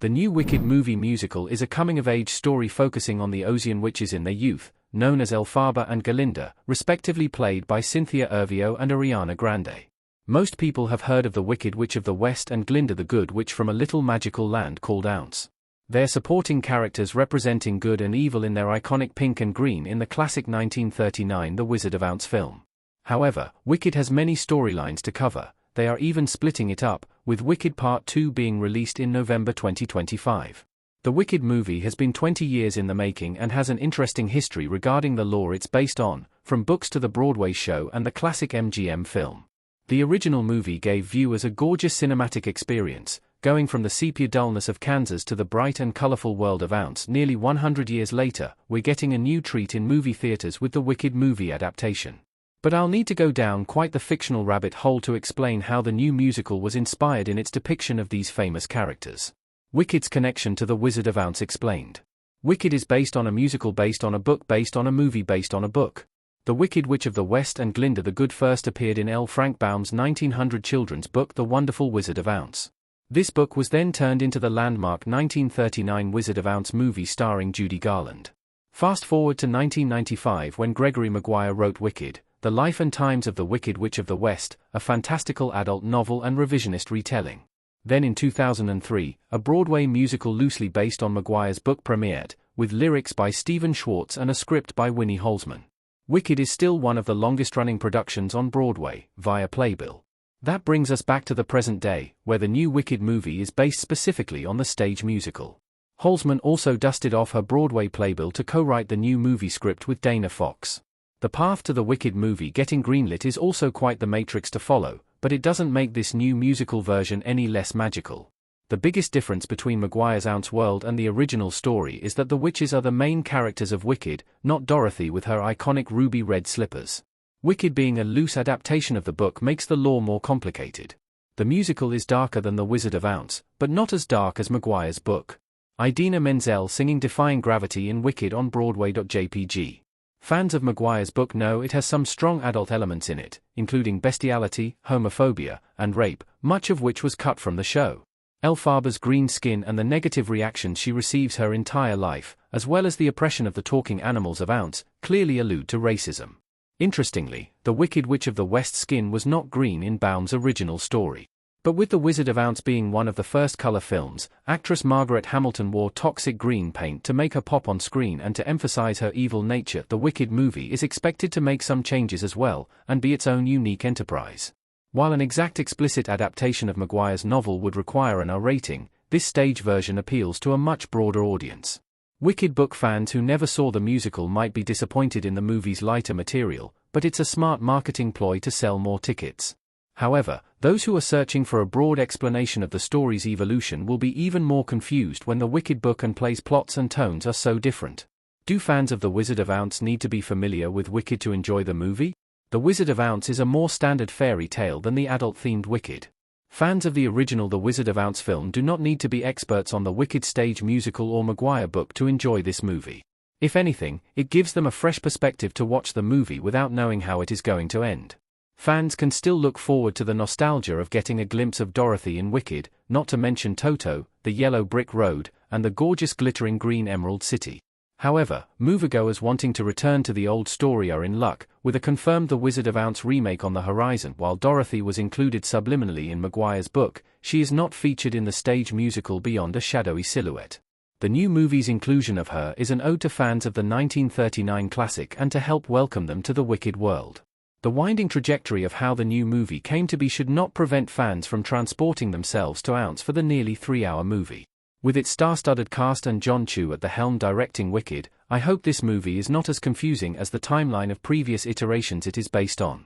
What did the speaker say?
The new Wicked movie musical is a coming-of-age story focusing on the Ozian witches in their youth, known as Elphaba and Galinda, respectively played by Cynthia Erivo and Ariana Grande. Most people have heard of the Wicked Witch of the West and Glinda the Good Witch from a little magical land called Ounce. They're supporting characters representing good and evil in their iconic pink and green in the classic 1939 The Wizard of Ounce film. However, Wicked has many storylines to cover. They are even splitting it up, with Wicked Part 2 being released in November 2025. The Wicked movie has been 20 years in the making and has an interesting history regarding the lore it's based on, from books to the Broadway show and the classic MGM film. The original movie gave viewers a gorgeous cinematic experience, going from the sepia dullness of Kansas to the bright and colorful world of Ounce. Nearly 100 years later, we're getting a new treat in movie theaters with the Wicked movie adaptation. But I'll need to go down quite the fictional rabbit hole to explain how the new musical was inspired in its depiction of these famous characters. Wicked's connection to the Wizard of Ounce explained. Wicked is based on a musical based on a book based on a movie based on a book. The Wicked Witch of the West and Glinda the Good first appeared in L. Frank Baum's 1900 children's book The Wonderful Wizard of Ounce. This book was then turned into the landmark 1939 Wizard of Ounce movie starring Judy Garland. Fast forward to 1995 when Gregory Maguire wrote Wicked, The Life and Times of the Wicked Witch of the West, a fantastical adult novel and revisionist retelling. Then in 2003, a Broadway musical loosely based on Maguire's book premiered, with lyrics by Stephen Schwartz and a script by Winnie Holzman. Wicked is still one of the longest-running productions on Broadway, via Playbill. That brings us back to the present day, where the new Wicked movie is based specifically on the stage musical. Holzman also dusted off her Broadway Playbill to co-write the new movie script with Dana Fox. The path to the Wicked movie getting greenlit is also quite the matrix to follow, but it doesn't make this new musical version any less magical. The biggest difference between Maguire's Ounce world and the original story is that the witches are the main characters of Wicked, not Dorothy with her iconic ruby red slippers. Wicked being a loose adaptation of the book makes the lore more complicated. The musical is darker than The Wizard of Ounce, but not as dark as Maguire's book. Idina Menzel singing Defying Gravity in Wicked on Broadway.jpg. Fans of Maguire's book know it has some strong adult elements in it, including bestiality, homophobia, and rape, much of which was cut from the show. Elphaba's green skin and the negative reactions she receives her entire life, as well as the oppression of the talking animals of Ounce, clearly allude to racism. Interestingly, the Wicked Witch of the West skin was not green in Baum's original story. But with The Wizard of Ounce being one of the first color films, actress Margaret Hamilton wore toxic green paint to make her pop on screen and to emphasize her evil nature. The Wicked movie is expected to make some changes as well, and be its own unique enterprise. While an exact explicit adaptation of Maguire's novel would require an R rating, this stage version appeals to a much broader audience. Wicked book fans who never saw the musical might be disappointed in the movie's lighter material, but it's a smart marketing ploy to sell more tickets. However, those who are searching for a broad explanation of the story's evolution will be even more confused when the Wicked book and play's plots and tones are so different. Do fans of The Wizard of Ounce need to be familiar with Wicked to enjoy the movie? The Wizard of Ounce is a more standard fairy tale than the adult-themed Wicked. Fans of the original The Wizard of Ounce film do not need to be experts on the Wicked stage musical or Maguire book to enjoy this movie. If anything, it gives them a fresh perspective to watch the movie without knowing how it is going to end. Fans can still look forward to the nostalgia of getting a glimpse of Dorothy in Wicked, not to mention Toto, the yellow brick road, and the gorgeous glittering green Emerald City. However, moviegoers wanting to return to the old story are in luck, with a confirmed The Wizard of Ounce remake on the horizon. While Dorothy was included subliminally in Maguire's book, she is not featured in the stage musical beyond a shadowy silhouette. The new movie's inclusion of her is an ode to fans of the 1939 classic and to help welcome them to the Wicked world. The winding trajectory of how the new movie came to be should not prevent fans from transporting themselves to Ounce for the nearly 3-hour movie. With its star-studded cast and John Chu at the helm directing Wicked, I hope this movie is not as confusing as the timeline of previous iterations it is based on.